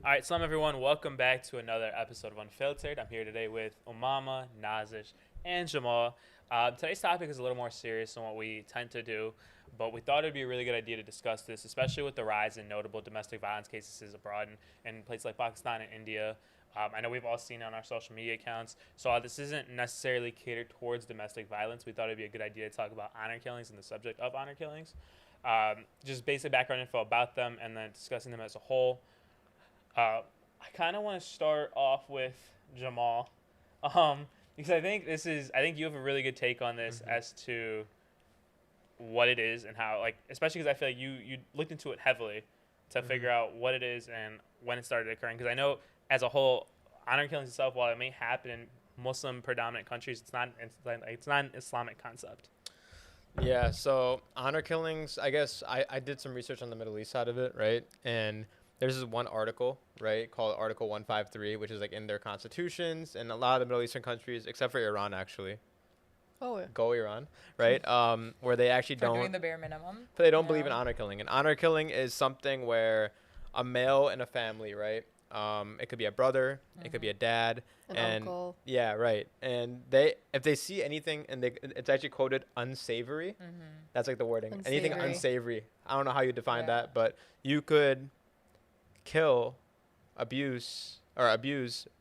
All right, Salam everyone. Welcome back to another episode of Unfiltered. I'm here today with Umama, Nazish, and Jamal. Today's topic is a little more serious than what we tend to do, but we thought it'd be a really good idea to discuss this, especially with the rise in notable domestic violence cases abroad in places like Pakistan and India. I know we've all seen it on our social media accounts. So this isn't necessarily catered towards domestic violence. We thought it'd be a good idea to talk about honor killings and the subject of honor killings. Just basic background info about them, and then discussing them as a whole. I kind of want to start off with Jamal, because I think you have a really good take on this as to what it is and how, like, especially because I feel like you looked into it heavily to figure out what it is and when it started occurring. Because I know as a whole, honor killings itself, while it may happen in Muslim predominant countries, it's not an Islamic concept. Yeah, so honor killings, I guess I did some research on the Middle East side of it, right? And there's this one article, right, called Article 153, which is like in their constitutions and a lot of the Middle Eastern countries, except for Iran, actually. Oh, yeah. Go Iran, right? Where they actually For doing don't, the bare minimum. but they don't believe in honor killing. And honor killing is something where a male in a family, right? It could be a brother, it could be a dad, An and uncle. yeah, right. And if they see anything, and it's actually quoted unsavory. That's like the wording. Anything Unsavory. unsavory. I don't know how you define Yeah. that, but you could kill, abuse,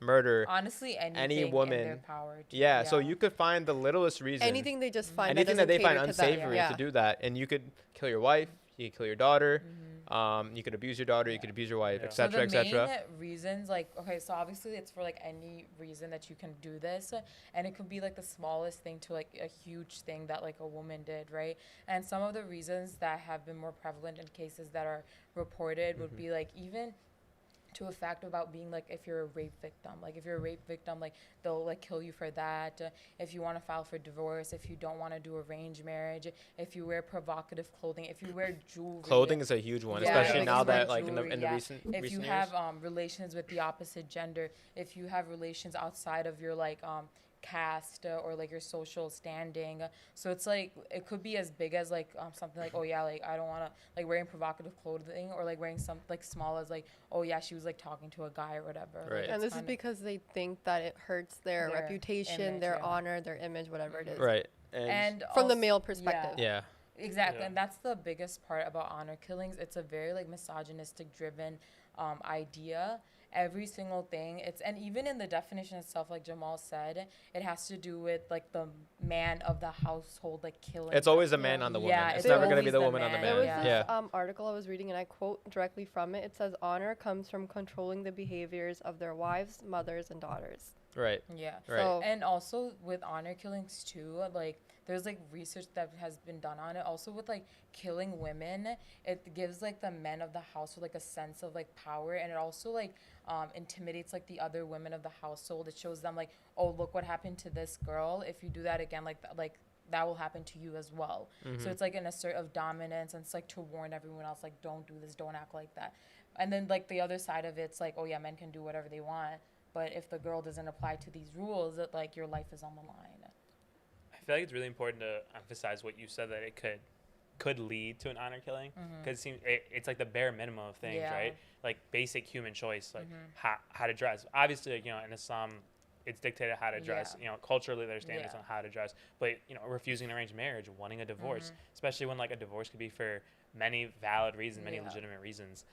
murder. Honestly, anything Any in woman. their power. Yeah, so you could find the littlest reason. Anything they just find Anything that they find doesn't cater to unsavory them. to do that, and you could kill your wife, you could kill your daughter, you could abuse your daughter, you could abuse your wife, Yeah. So etc., the etc. main reasons, like, okay, so obviously it's for like any reason that you can do this, and it could be like the smallest thing to like a huge thing that like a woman did, right? And some of the reasons that have been more prevalent in cases that are reported would be like even to a fact about being like if you're a rape victim, like if you're a rape victim, like they'll like kill you for that. If you want to file for divorce, if you don't want to do arranged marriage, if you wear provocative clothing, if you wear jewelry. Clothing is a huge one, Yeah, especially like now you wear that like in the jewelry, recent if recent you years. have relations with the opposite gender, if you have relations outside of your like caste or like your social standing. So it's like it could be as big as like something like, oh yeah, like I don't want to like wearing provocative clothing, or like wearing some like small as like, oh yeah, she was like talking to a guy or whatever. Right. Like, And it's this is kinda- because they think that it hurts their Their reputation, image, their yeah. honor, their image, whatever it is. Right. and From the also- male perspective. Yeah. Exactly, Yeah. and that's the biggest part about honor killings. It's a very like misogynistic driven idea. Every single thing, and even in the definition itself, like Jamal said, it has to do with like the man of the household like killing. It's always the man on the woman. Yeah, it's it's never gonna be always the the woman on the man, There man. was yeah. this article I was reading, and I quote directly from it. It says, "Honor comes from controlling the behaviors of their wives, mothers, and daughters." Right. Yeah. Right. So And also with honor killings too, like there's like research that has been done on it. Also with like killing women, it gives like the men of the household like a sense of like power, and it also like intimidates like the other women of the household. It shows them like, oh, look what happened to this girl. If you do that again, like that will happen to you as well. So it's like an assert of dominance, and it's like to warn everyone else like, don't do this, don't act like that. And then like the other side of it's like, oh yeah, men can do whatever they want. But if the girl doesn't apply to these rules, that like your life is on the line. I feel like it's really important to emphasize what you said, that it could lead to an honor killing, because it's like the bare minimum of things, Yeah. right? Like basic human choice, like how to dress. Obviously, like, in Islam, it's dictated how to dress. Yeah. Culturally, there's standards Yeah. on how to dress. But refusing an arranged marriage, wanting a divorce, especially when like a divorce could be for many valid reasons, many Yeah. legitimate reasons.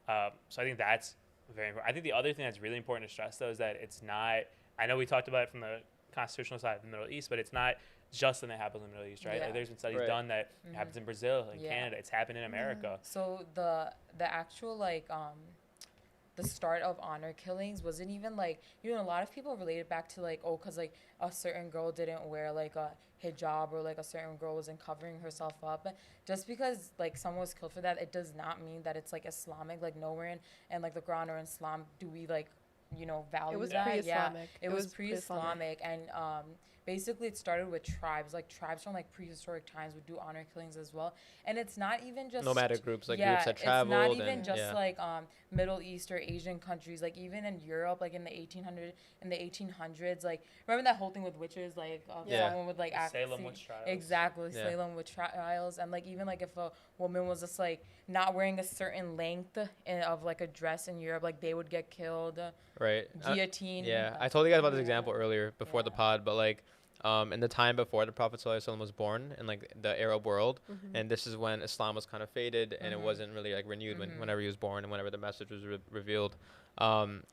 So I think that's very important. I think the other thing that's really important to stress, though, is that it's not. I know we talked about it from the constitutional side of the Middle East, but it's not just something that happens in the Middle East, right? Yeah. Like, there's been studies Right. done that it happens in Brazil and Yeah. Canada. It's happened in America. So the actual like the start of honor killings wasn't even like, a lot of people relate it back to like, oh, because like a certain girl didn't wear like a hijab, or like a certain girl wasn't covering herself up. Just because like someone was killed for that, it does not mean that it's like Islamic. Like nowhere in like the Quran or in Islam do we like value it was that. pre-Islamic. It was pre-Islamic, and basically it started with tribes. Like tribes from like prehistoric times would do honor killings as well. And it's not even just Nomadic groups, like yeah, groups that it's traveled. not even and, just yeah. like Middle East or Asian countries. Like even in Europe, like in the 1800s, like remember that whole thing with witches, like Yeah. someone would like The act Salem witch trials. exactly Yeah. Salem witch trials, and like even like if a woman was just like not wearing a certain length of like a dress in Europe, like they would get killed, Right. guillotined. Yeah, I told you guys about this Yeah. example earlier before the Yeah. pod, but like, in the time before the Prophet ﷺ was born in like the Arab world, and this is when Islam was kind of faded and it wasn't really like renewed whenever he was born and whenever the message was revealed.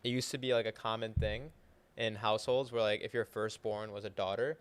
It used to be like a common thing in households where like if your firstborn was a daughter,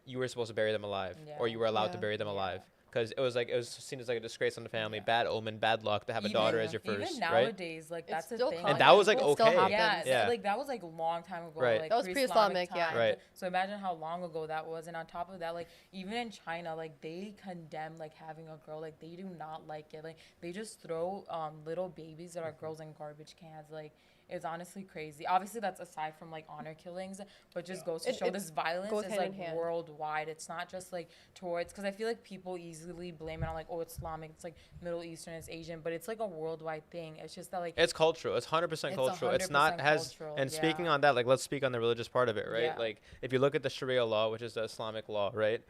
you were supposed to bury them alive, or you were allowed to Yeah. bury them Yeah. alive. Because it was seen as like a disgrace on the family, Yeah. bad omen, bad luck to have a daughter as your first, even right? nowadays, like It's that's a still thing. common. And that was like It still okay. happens. Yeah, Yeah. like that was like a long time ago. Right. Like That was pre-Islamic, yeah. times. Right. So imagine how long ago that was, and on top of that, like even in China, like they condemn like having a girl. Like they do not like it. Like they just throw little babies that are girls in garbage cans. Like it's honestly crazy. Obviously, that's aside from like honor killings, but just goes to It- show it this violence goes is hand like in hand. worldwide. It's not just like towards, because I feel like people easily blame it on like, oh, it's Islamic, it's like Middle Eastern, it's Asian, but it's like a worldwide thing. It's just that like It's cultural. It's 100% It's cultural. It's 100% not has. cultural, And speaking yeah. on that, like let's speak on the religious part of it, right? Yeah. Like if you look at the Sharia law, which is the Islamic law, right?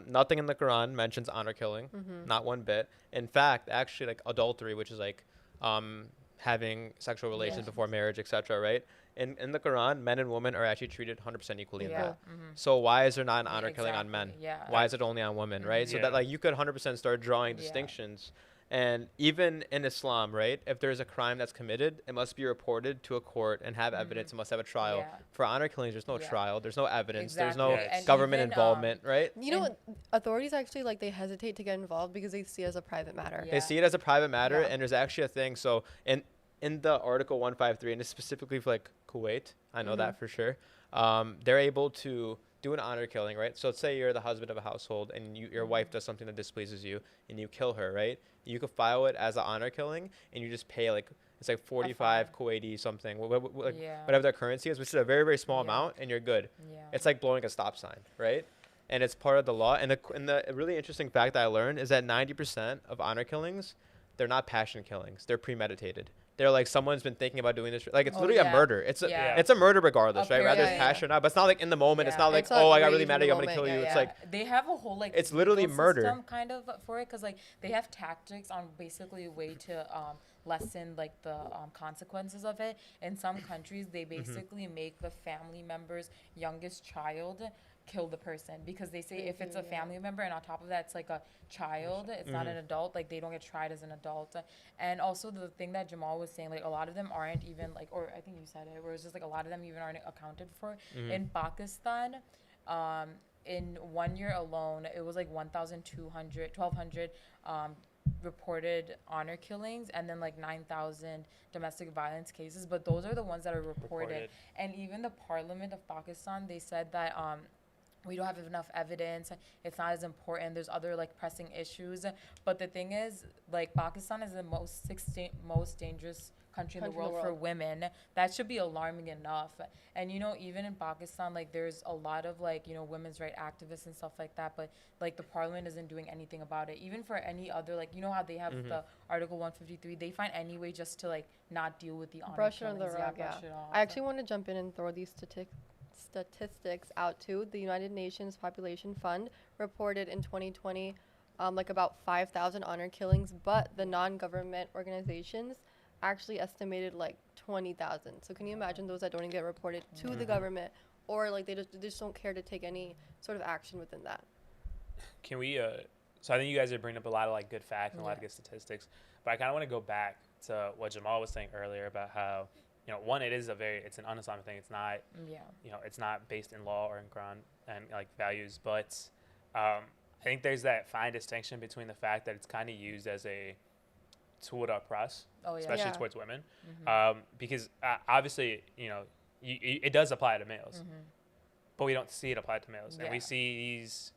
Nothing in the Quran mentions honor killing, not one bit. In fact, actually, like adultery, which is like having sexual relations Yeah. before marriage, etc., right? In the Quran, men and women are actually treated 100% equally in Yeah. that. So why is there not an Yeah, honor killing on men? exactly, yeah. Why is it only on women, right? So that Yeah. like you could 100% start drawing Yeah. distinctions. And even in Islam, right, if there's a crime that's committed, it must be reported to a court and have evidence. It must have a trial. Yeah. For honor killings, there's no Yeah. trial. There's no evidence. There's Exactly. no And government even, involvement, right? You know And- what? Authorities actually like they hesitate to get involved because they see it as a private matter. Yeah. They see it as a private matter, Yeah. and there's actually a thing. So in the Article 153, and it's specifically for like Kuwait, I know that for sure. They're able to do an honor killing, right? So let's say you're the husband of a household and your wife does something that displeases you and you kill her, right? You could file it as an honor killing and you just pay like, it's like 45 Kuwaiti something, Yeah. whatever their currency is, which is a very, very small Yeah. amount, and you're good. Yeah. It's like blowing a stop sign, right? And it's part of the law. And the really interesting fact that I learned is that 90% of honor killings, they're not passion killings. They're premeditated. They're like someone's been thinking about doing this. Like it's Oh, literally a yeah. murder. It's a Yeah. it's a murder regardless, right? Whether it's Yeah, passion or not. But it's not like in the moment. It's Yeah. not like, It's not oh, I got really rage mad in at you. the I'm gonna kill moment. you. Yeah, It's yeah. like they have a whole like It's literally legal murder. system kind of for it, because like they have tactics on basically a way to lessen like the consequences of it. In some countries, they basically make the family member's youngest child kill the person, because they say if it's a family member and on top of that it's like a child, it's not an adult, like they don't get tried as an adult. And also the thing that Jamal was saying, like a lot of them aren't even like, or I think you said it, where it's just like a lot of them even aren't accounted for. In Pakistan, in 1 year alone, it was like 1,200 reported honor killings, and then like 9,000 domestic violence cases, but those are the ones that are reported. And even the parliament of Pakistan, they said that we don't have enough evidence, it's not as important, there's other like pressing issues. But the thing is, like Pakistan is the most dangerous country in the world for women. That should be alarming enough. And you know, even in Pakistan, like there's a lot of like, you know, women's right activists and stuff like that, but like the parliament isn't doing anything about it. Even for any other, like, you know how they have the Article 153, they find any way just to like not deal with the honor Brush it under killings. the rug, yeah. Brush it off. I actually want to jump in and throw these statistics out too. The United Nations Population Fund reported in 2020 like about 5,000 honor killings, but the non-government organizations actually estimated like 20,000. So can you imagine those that don't even get reported to the government, or like they just don't care to take any sort of action within that? Can we? So I think you guys are bringing up a lot of like good facts and a lot of good statistics, but I kind of want to go back to what Jamal was saying earlier about how, you know, one, it's an un-Islamic thing. It's not, you know, it's not based in law or in Quran and like values, but I think there's that fine distinction between the fact that it's kind of used as a tool to oppress, especially towards women, because obviously, you know, it does apply to males, but we don't see it applied to males, and we see these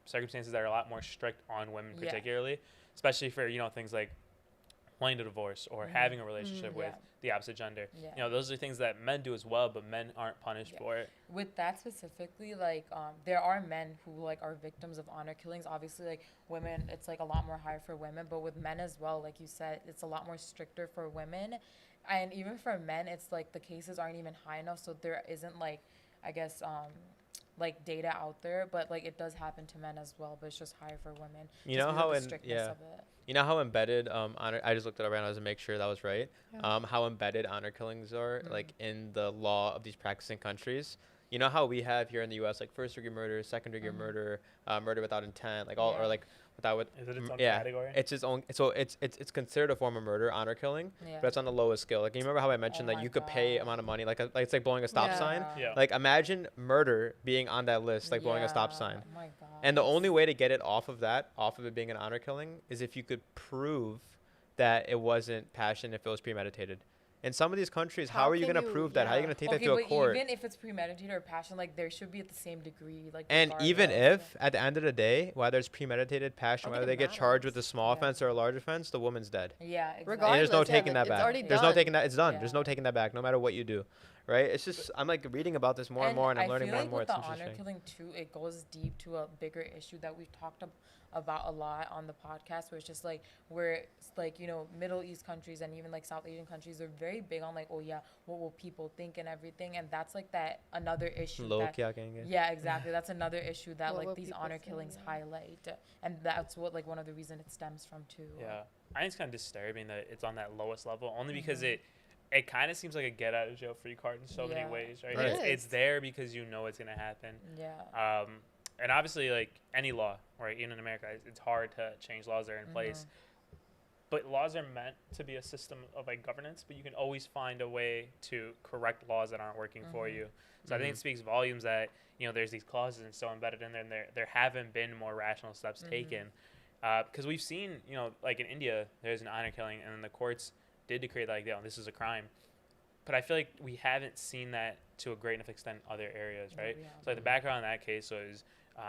circumstances that are a lot more strict on women, particularly, especially for, you know, things like wanting to divorce or having a relationship with Yeah. the opposite gender. Yeah. You know, those are things that men do as well, but men aren't punished Yeah. for it. With that specifically, like there are men who like are victims of honor killings. Obviously, like women, it's like a lot more higher for women, but with men as well, like you said, it's a lot more stricter for women, and even for men, it's like the cases aren't even high enough, so there isn't like, I guess, like data out there, but like it does happen to men as well, but it's just higher for women. You just know because how of the in strictness yeah. of it. You know how embedded honor. I just looked it up right now to make sure that was right. Yeah. How embedded honor killings are like in the law of these practicing countries. You know how we have here in the U.S. like first degree murder, second degree murder, murder without intent, like all or Yeah. like without with. Is it its own Yeah, category? it's its own. So it's considered a form of murder, honor killing, Yeah. but it's on the lowest scale. Like you remember how I mentioned that my you could pay God. amount of money, like it's like blowing a stop Yeah. sign. Yeah. Like imagine murder being on that list, like blowing a stop Yeah. sign. Oh my God. And the only way to get it off of that, off of it being an honor killing, is if you could prove that it wasn't passion, if it was premeditated. In some of these countries, how How are you can going to you- prove that? How are you yeah. going to take Okay, that to a but court? even if it's premeditated or passion, like there should be at the same degree, like. And even regardless. if, at the end of the day, whether it's premeditated passion, I don't whether think they it get charged with a matters. small Yeah. offense or a large offense, the woman's dead. Yeah, exactly. And there's Regardless, no yeah, taking like, that it's back. already There's no done. taking that. It's done. Yeah. There's no taking that back, no matter what you do, right? It's just I'm like reading about this more and more, and I'm learning more and more. With It's the honor interesting. killing too, it goes deep to a bigger issue that we've talked about a lot on the podcast, where it's just like where it's like, you know, Middle East countries and even like South Asian countries are very big on like, oh yeah, what will people think and everything, and that's like that another issue. Yeah, exactly. That's another issue that What like will these people honor say, killings yeah. highlight, and that's what like one of the reasons it stems from too. Yeah, I think it's kind of disturbing that it's on that lowest level, only because it kind of seems like a get out of jail free card in so many Yeah. ways, right? Right. It's there because you know it's gonna happen. Yeah. And obviously, like any law, right? Even in America, it's hard to change laws that are in place. But laws are meant to be a system of like governance, but you can always find a way to correct laws that aren't working for you. So I think it speaks volumes that, you know, there's these clauses and so embedded in there, and there haven't been more rational steps taken. Because we've seen, you know, like in India, there's an honor killing, and then the courts did decree that, like, you know, this is a crime. But I feel like we haven't seen that to a great enough extent in other areas, right? Yeah. So like the background in that case was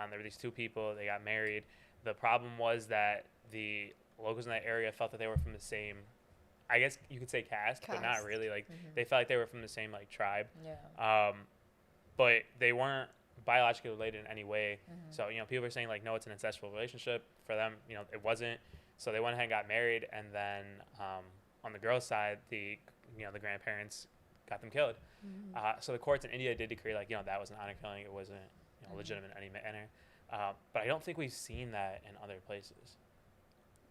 there were these two people, they got married. The problem was that the locals in that area felt that they were from the same, I guess you could say caste, but not Caste. really. Like they felt like they were from the same like tribe, Yeah. but they weren't biologically related in any way. So, you know, people are saying like, no, it's an incestual relationship. For them, you know, it wasn't. So they went ahead and got married, and then on the girl's side, the grandparents got them killed. So the courts in India did decree like, you know, that was an honor killing. It wasn't, you know, legitimate in any manner. But I don't think we've seen that in other places.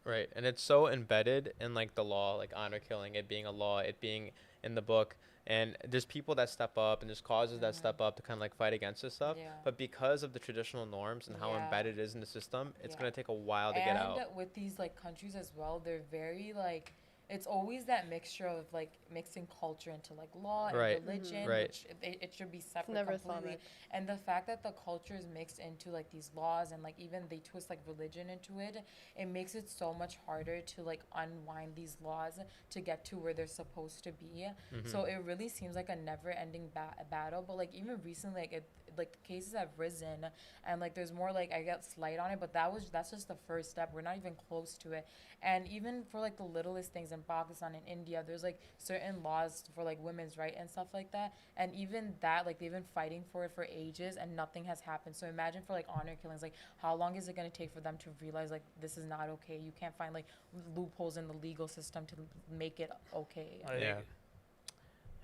Right, and it's so embedded in like the law, like honor killing, it being a law, it being in the book, and there's people that step up and there's causes that step up to kind of like fight against this stuff. Yeah. But because of the traditional norms and how Yeah. embedded it is in the system, it's Yeah. gonna take a while to get out. And with these like countries as well, they're very like, it's always that mixture of like mixing culture into like law and Right. religion, Right. which it should be separate never completely. Islamic. And the fact that the culture is mixed into like these laws and like even they twist like religion into it, it makes it so much harder to like unwind these laws to get to where they're supposed to be. So it really seems like a never-ending battle. But like even recently, like the cases have risen and like there's more like I guess light on it, but that's just the first step. We're not even close to it. And even for like the littlest things in Pakistan and India, there's like certain laws for like women's right and stuff like that, and even that like they've been fighting for it for ages and nothing has happened. So imagine for like honor killings, like how long is it going to take for them to realize like this is not okay? You can't find like loopholes in the legal system to make it okay. I think,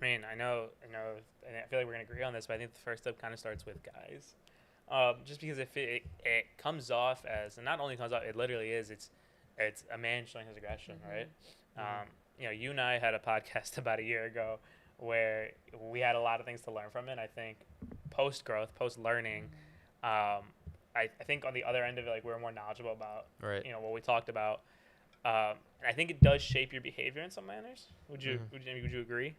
I mean, I know, and I feel like we're gonna agree on this, but I think the first step kind of starts with guys, just because if it comes off as, and not only comes off, it literally is, it's a man showing his aggression, right? You know, you and I had a podcast about a year ago where we had a lot of things to learn from it. I think post growth, post learning, I think on the other end of it, like we're more knowledgeable about, you know, what we talked about. And I think it does shape your behavior in some manners. Would you agree?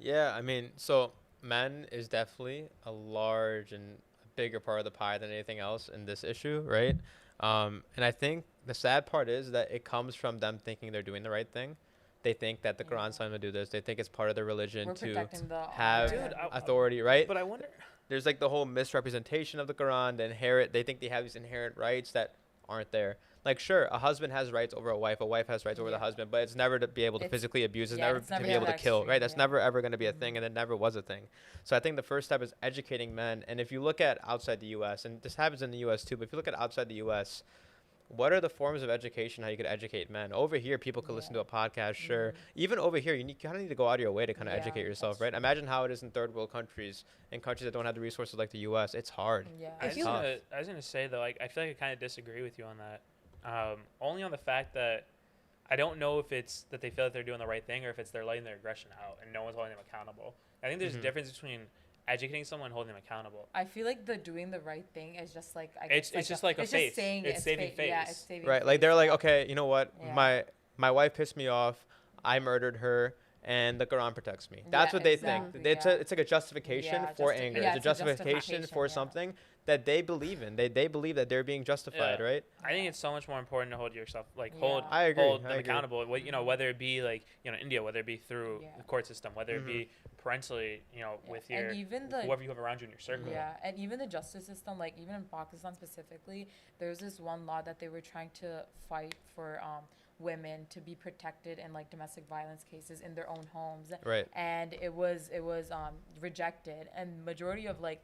Yeah, I mean, so men is definitely a large and bigger part of the pie than anything else in this issue, right? And I think the sad part is that it comes from them thinking they're doing the right thing. They think that the Quran's telling them to do this. They think it's part of their religion We're to protecting the have honor. authority, right? But I wonder. There's like the whole misrepresentation of the Quran, the inherent. They think they have these inherent rights that aren't there. Like, sure, a husband has rights over a wife has rights over the Yeah. husband, but it's never to be able to It's- physically abuse. It's yeah, never it's to never be able to that kill, extreme, right? That's yeah. never ever going to be a Mhm. thing, and it never was a thing. So I think the first step is educating men. And if you look at outside the U.S., and this happens in the U.S. too, but if you look at outside the U.S., what are the forms of education how you could educate men? Over here, people could listen to a podcast, sure. Even over here, you kind of need to go out of your way to kind of Yeah, educate yourself, that's right? Imagine how it is in third world countries, in countries that don't have the resources like the U.S. It's hard. Yeah. I If was, you- gonna, I was gonna say though, like I feel like I kind of disagree with you on that. Only on the fact that I don't know if it's that they feel that they're doing the right thing or if it's they're letting their aggression out and no one's holding them accountable. I think there's a difference between educating someone and holding them accountable. I feel like the doing the right thing is just like I guess It's just like a it's face. just saying It's saving Yeah, face. it's saving Right, like face, they're like, yeah. okay, you know what, Yeah. my wife pissed me off, I murdered her, and the Quran protects me. That's Yeah, what they exactly, think. It's yeah. it's like a justification Yeah, for anger. yeah, It's a it's a justification for justification, yeah. something that they believe in. They believe that they're being justified, Yeah. right? I think it's so much more important to hold yourself, like Yeah. hold I agree, hold I them agree. accountable. You know, whether it be like India, whether it be through Yeah. the court system, whether it be parentally, Yeah. with And your even the whoever you have around you in your circle. Yeah, and even the justice system, like even in Pakistan specifically, there's this one law that they were trying to fight for women to be protected in like domestic violence cases in their own homes, Right. and it was rejected. And majority of like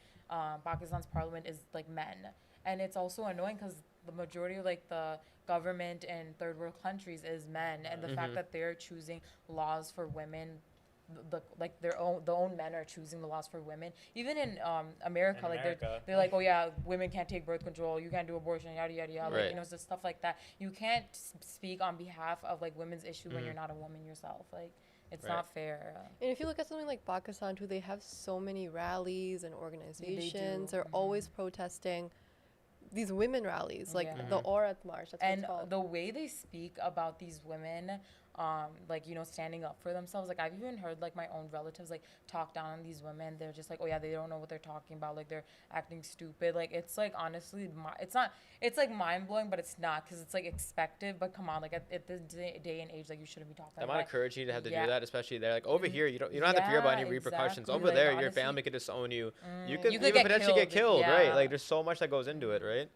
Pakistan's parliament is like men, and it's also annoying because the majority of like the government in third world countries is men, and the fact that they're choosing laws for women, the own men are choosing the laws for women. Even in America, In like America. they're like, oh yeah, women can't take birth control, you can't do abortion, yada yada yada. Right. Like, just stuff like that. You can't speak on behalf of like women's issue when you're not a woman yourself. Like, it's Right. not fair. And if you look at something like Pakistan too, they have so many rallies and organizations. They're Mhm. always protesting these women rallies, like Yeah. the Aurat March. That's what And it's called. the way they speak about these women, like standing up for themselves, like I've even heard like my own relatives like talk down on these women. They're just like, oh yeah, they don't know what they're talking about, like they're acting stupid. Like it's like honestly it's like mind-blowing, but it's not, because it's like expected. But come on, like at this day and age, like you shouldn't be talking The about amount of that. courage you have to Yeah. do that, especially there. Like over here, you don't have to fear about any Yeah, repercussions. exactly. Over Like, there, your honestly, family could disown you. You you could could even get potentially get killed, killed, right? yeah. Like there's so much that goes into it, right?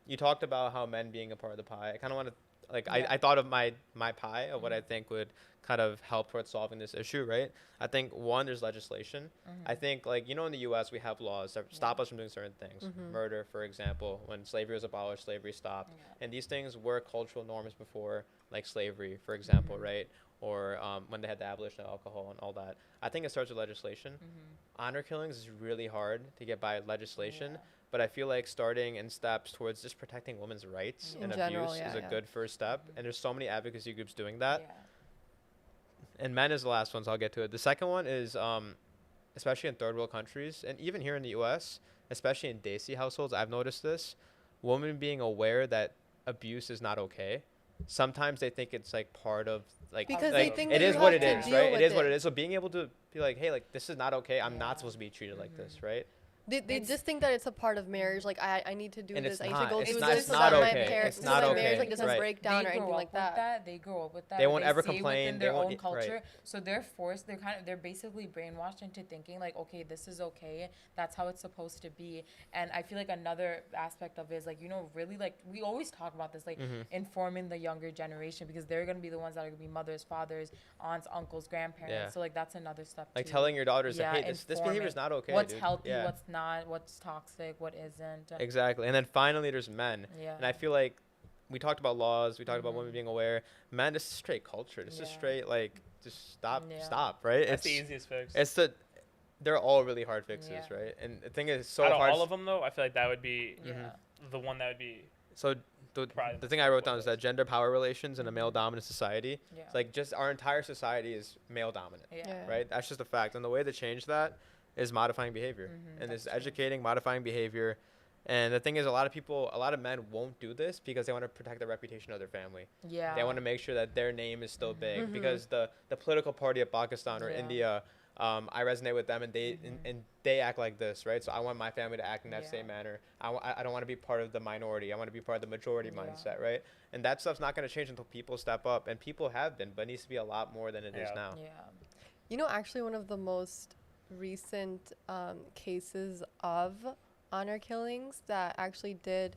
You talked about how men being a part of the pie. I kind of want to I thought of my pie of what I think would kind of help towards solving this issue, right? I think one, there's legislation. I think in the U.S. we have laws that stop us from doing certain things. Murder, for example, when slavery was abolished, slavery stopped, and these things were cultural norms before, like slavery, for example, right? Or when they had the abolition of alcohol and all that. I think it starts with legislation. Honor killings is really hard to get by legislation. Yeah. But I feel like starting in steps towards just protecting women's rights In and general, abuse yeah, is a yeah. good first step. And there's so many advocacy groups doing that. Yeah. And men is the last one, so I'll get to it. The second one is, especially in third world countries, and even here in the U.S., especially in Desi households, I've noticed this. Women being aware that abuse is not okay. Sometimes they think it's like part of Because they like, think it that is you what have it to is, deal right? It with is what it. it is. So being able to be like, hey, like this is not okay. I'm Yeah. not supposed to be treated like this, right? They It's- just think that it's a part of marriage. Like I need to do And this. it's I need not. to go It's through not- this it's so not that my okay. parents, It's so not my okay. marriage like doesn't Right. break down or They anything grow like up with that. They grow up with that. They won't ever stay complain. within They their won't own right. culture, so they're forced. They're basically brainwashed into thinking like, okay, this is okay. That's how it's supposed to be. And I feel like another aspect of it is like really like we always talk about this, like informing the younger generation, because they're gonna be the ones that are gonna be mothers, fathers, aunts, uncles, grandparents. Yeah. So like that's another step. Like too. telling your daughters, Yeah, like, hey, this behavior is informing not okay. What's dude. healthy, Yeah. what's not, what's toxic, what isn't. Exactly. And then finally, there's men. Yeah. And I feel like we talked about laws, we talked about women being aware. Men, this is straight culture. This is Yeah. straight, like, just stop, Yeah. stop, right? That's the easiest fix. They're all really hard fixes, Yeah. right? And the thing is, so Out of hard. all of them, though, I feel like that would be Yeah. the one that would be. So Probably the the thing I wrote one down is that gender power relations in a male dominant society, Yeah. it's like just our entire society is male dominant, Yeah. right? That's just a fact. And the way to change that is modifying behavior. And that's it's true. educating, modifying behavior. And the thing is, a lot of men won't do this because they want to protect the reputation of their family. Yeah. They want to make sure that their name is still big because the political party of Pakistan or Yeah. India, I resonate with them and they act like this, right? So I want my family to act in that Yeah. same manner. I don't want to be part of the minority. I want to be part of the majority Yeah. mindset, right? And that stuff's not going to change until people step up, and people have been, but it needs to be a lot more than it is Yeah. now. Yeah. Actually, one of the most recent cases of honor killings that actually did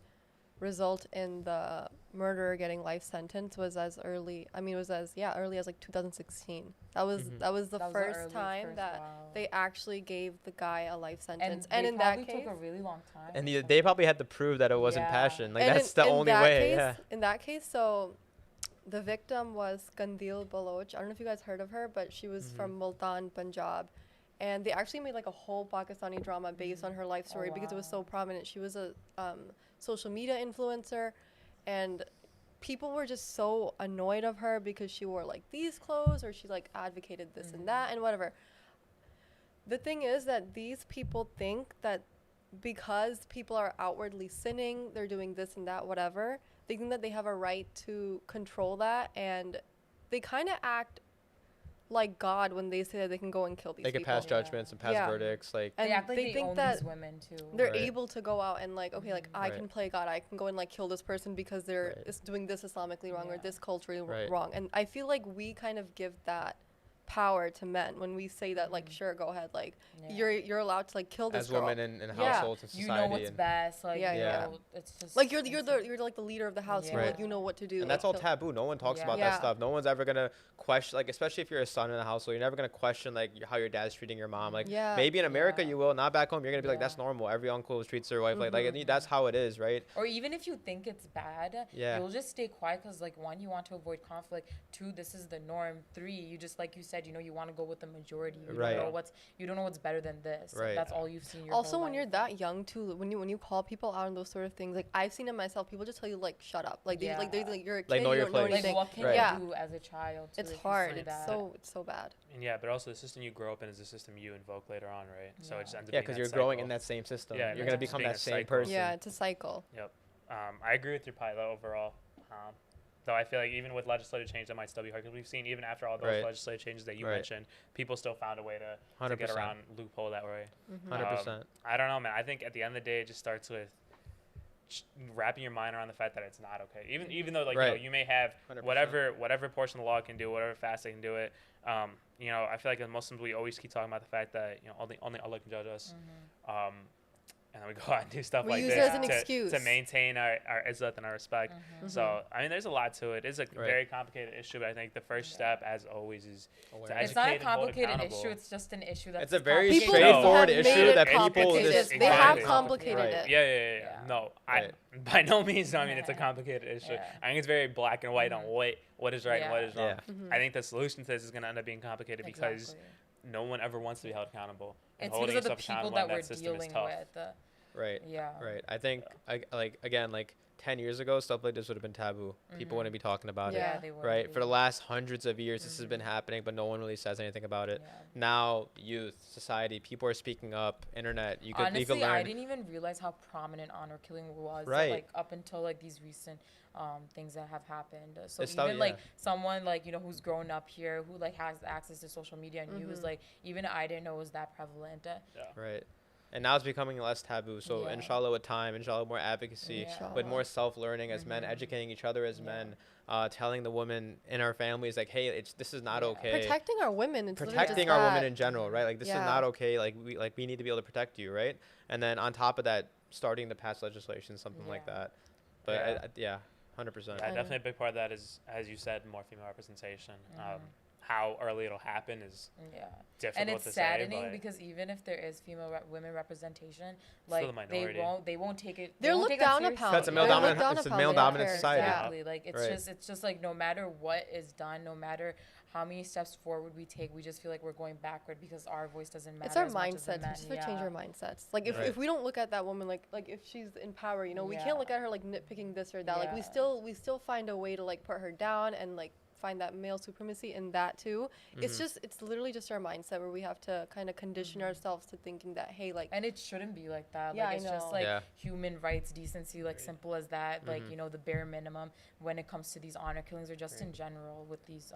result in the murderer getting life sentence was as early. I mean, it was as early as like 2016. That was Mhm. that was the That was first early time first, that wow. they actually gave the guy a life And sentence. they in probably that case, took a really long time. And or they something. probably had to prove that it wasn't Yeah. passion. Like and that's the only that way. case, Yeah. in that case, so the victim was Gandil Baloch. I don't know if you guys heard of her, but she was Mhm. from Multan, Punjab. And they actually made like a whole Pakistani drama based on her life story because it was so wow. prominent. She was a social media influencer, and people were just so annoyed of her because she wore like these clothes or she like advocated this and that and whatever. The thing is that these people think that because people are outwardly sinning, they're doing this and that, whatever, they think that they have a right to control that, and they kind of act like God when they say that they can go and kill these They can people. pass judgments and pass Yeah. verdicts. Like And They act like they they think own that these women too. they're Right. able to go out and like, okay, like I Right. can play God, I can go and like kill this person because they're Right. is doing this Islamically wrong or Yeah. this culturally Right. wrong. And I feel like we kind of give that power to men when we say that like, sure, go ahead, like Yeah. you're allowed to like kill this as girl. women in Yeah. households and You society. know what's and, best. Like, Yeah, you yeah. know, it's just Like you're insane. like the leader of the house. Yeah. You you know what to do. and like, that's all kill- taboo. No one talks Yeah. about Yeah. that stuff. No one's ever gonna question, like, especially if you're a son in a household, you're never gonna question like how your dad's treating your mom. Like Yeah. maybe in America Yeah. you will, not back home. You're gonna be like, Yeah. that's normal. Every uncle treats their wife like Mhm. that's how it is, right? Or even if you think it's bad, Yeah. you'll just stay quiet because, like, one, you want to avoid conflict. Two, this is the norm. Three, you just, like you said, you want to go with the majority. Right. You don't know what's better than this. Like, Right. that's all you've seen your Also, whole when you're life. that young too, when you call people out on those sort of things, like I've seen it myself. People just tell you like, shut up. Like Yeah. they like you're a kid. Like, know you your don't know place. Like, anything. what can Right. Yeah. you do as a child? It's if you hard. see It's that? so bad. And yeah, but also the system you grow up in is the system you invoke later on, right? So it just ends up Yeah, being because that you're growing cycle. in that same system. Yeah, You're it's gonna just become being that a same cycle. person. Yeah, it's a cycle. Yep. I agree with your pilot overall. Though I feel like even with legislative change, that might still be hard because we've seen even after all those Right. legislative changes that you Right. mentioned, people still found a way to get 100%. around loophole that way. 100%. I don't know, man. I think at the end of the day, it just starts with wrapping your mind around the fact that it's not okay. Even though like Right. you may have 100%. whatever portion of the law can do, whatever fast they can do it. I feel like as Muslims we always keep talking about the fact that only Allah can judge us. And then we go out and do stuff We like use this it as an to excuse. maintain our izzat and our respect. So I mean, there's a lot to it. It's a very complicated issue, but I think the first step, as always, is to Awareness. It's not a educate and hold complicated accountable. issue. It's just an issue that's It's a very People straightforward have made issue it that people complicated. just They have Exactly. complicated Right. it. Yeah. Yeah. No, Right. by no means. I mean, it's a complicated issue. Yeah. I think it's very black and white on what is right and what is wrong. Yeah. I think the solution to this is going to end up being complicated because no one ever wants to be held accountable. And It's holding because of the yourself people accountable that in we're that system is dealing tough. with. Right. Yeah. Right. I think like 10 years ago, stuff like this would have been taboo. People wouldn't be talking about Yeah. it. They would. Right. For the last hundreds of years, this has been happening, but no one really says anything about it. Yeah. Now, youth, society, people are speaking up. Internet, you could Honestly, learn. I didn't even realize how prominent honor killing was. Right. Like up until like these recent things that have happened. So It's even stuff- like yeah. someone like who's grown up here, who like has access to social media and news, like even I didn't know it was that prevalent. Right. And now it's becoming less taboo. So Yeah. inshallah, with time, inshallah, more advocacy, Yeah. with more self-learning as men, educating each other as men, telling the women in our families like, hey, this is not Yeah. okay. Protecting our women. It's literally Protecting just our women that. in general, right? Like this is Yeah. not okay. Like we need to be able to protect you, right? And then on top of that, starting to pass legislation, something like Yeah. that. But Yeah. 100%. Yeah, definitely a big part of that is, as you said, more female representation. How early it'll happen is Yeah. difficult And it's to saddening say, but because even if there is women representation, Still like the minority. they won't take it. They're won't looked take it down seriously. upon. That's a male They're dominant- looked down it's a upon. male They don't dominant care. society. Yeah. Exactly. Like it's Right. just like no matter what is done, no matter how many steps forward we take, we just feel like we're going backward because our voice doesn't matter. It's our as much as the mindsets. We men. just have to change our mindsets. Like if, Right. if we don't look at that woman like if she's in power, we Yeah. can't look at her like nitpicking this or that. Like we Yeah. still find a way to like put her down and like find that male supremacy in that too. It's literally just our mindset where we have to kind of condition ourselves to thinking that hey, like And it shouldn't be like that. Yeah, Like I it's just know. like Yeah. human rights, decency, like simple as that. Like the bare minimum when it comes to these honor killings or just in general with these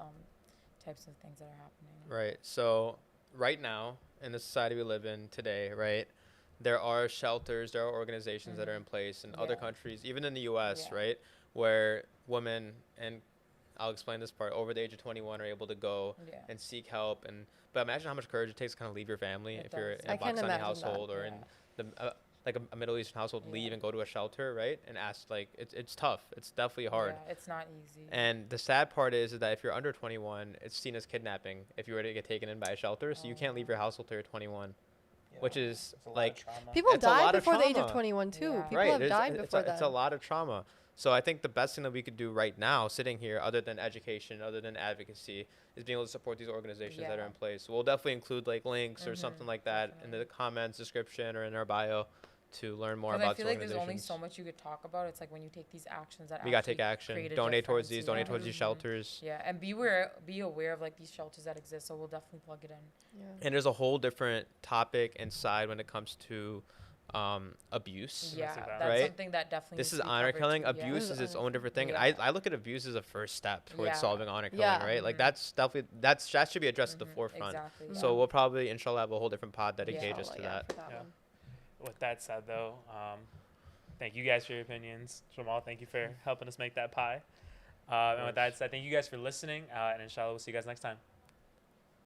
types of things that are happening. Right. So right now in the society we live in today, right, there are shelters, there are organizations that are in place in other Yeah. countries, even in the U.S., Yeah. right, where women, and I'll explain this part, over the age of 21 are able to go Yeah. and seek help. But imagine how much courage it takes to kind of leave your family It if you're does. in a I can't Pakistani imagine household that. or in the like a Middle Eastern household Yeah. leave and go to a shelter, right? And ask, like, it's tough. It's definitely hard. Yeah, it's not easy. And the sad part is that if you're under 21, it's seen as kidnapping if you were to get taken in by a shelter. So you can't leave your household till you're 21, which is like People It's a died lot of before the age of trauma. 21 too. Yeah. People right. have died it's before it's that. a lot of trauma. So I think the best thing that we could do right now, sitting here, other than education, other than advocacy, is being able to support these organizations that are Yeah. in place. We'll definitely include like links or something like that in the definitely. comments, description, or in our bio to learn more 'Cause about I feel these like there's only organizations. so much you could talk about. It's like when you take these actions that We gotta actually take action. create a Donate towards difference, these. you Donate know? towards these Mhm. shelters. Yeah, and be aware of like these shelters that exist. So we'll definitely plug it in. Yeah. And there's a whole different topic and side when it comes to abuse. Yeah, Domestic that's violence. Right? something that definitely. This needs is to be honor covered killing. too, yeah. Abuse This is is its honor own different thing. Yeah. And I look at abuse as a first step towards Yeah. solving honor killing, Yeah. right? Like Mhm. that's definitely that should be addressed at the Mhm, forefront. Exactly. So Yeah. we'll probably inshallah have a whole different pod Yeah. dedicated just to Inshallah, that. for that Yeah. one. With that said, though, thank you guys for your opinions. Jamal, thank you for helping us make that pie. And with that said, thank you guys for listening. And inshallah, we'll see you guys next time.